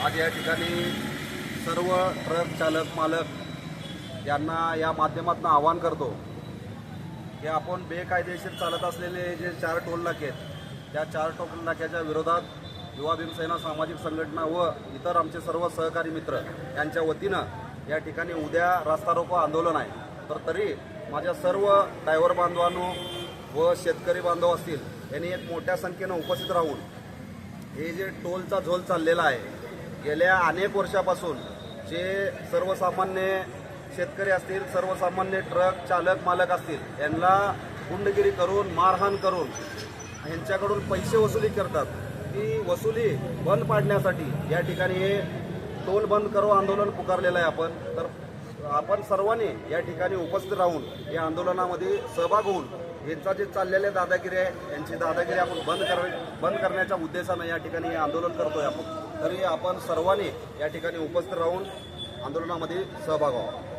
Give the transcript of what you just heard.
आज या ठिकाणी सर्व ट्रक चालक मालक यांना या माध्यमातून आवाहन करतो की आपण बेकायदेशीर चालत असलेले जे 4 टोल नाके आहेत त्या 4 टोल नाक्याच्या विरोधात युवा भीमसेना सामाजिक संघटना व इतर आमचे सर्व सहकारी मित्र यांच्या वतीनं या ठिकाणी उद्या रास्ता रोको आंदोलन आहे। तर तरी माझ्या सर्व ड्रायव्हर बांधवांनो व शेतकरी बांधव असतील यांनी एक मोठ्या संख्येनं उपस्थित राहून हे जे टोलचा झोल चाललेला आहे गेल्या अनेक वर्षापासून जे सर्वसामान्य शेतकरी असतील सर्वसामान्य ट्रक चालक मालक असतील यांना गुंडगिरी करून मारहाण करून यांच्याकडून पैसे वसुली करतात। ती वसुली बंद पाडण्यासाठी या ठिकाणी हे टोल बंद करो आंदोलन पुकारलेलं आहे। आपण सर्वांनी या ठिकाणी उपस्थित राहून या आंदोलनामध्ये सहभाग होऊन यांचा जे चाललेले दादागिरी आहे यांची दादागिरी आपण बंद करण्याच्या उद्देशानं या ठिकाणी हे आंदोलन करतोय आपण। तरी आपण सर्वांनी या ठिकाणी उपस्थित राहून आंदोलनामध्ये सहभाग व्हावा।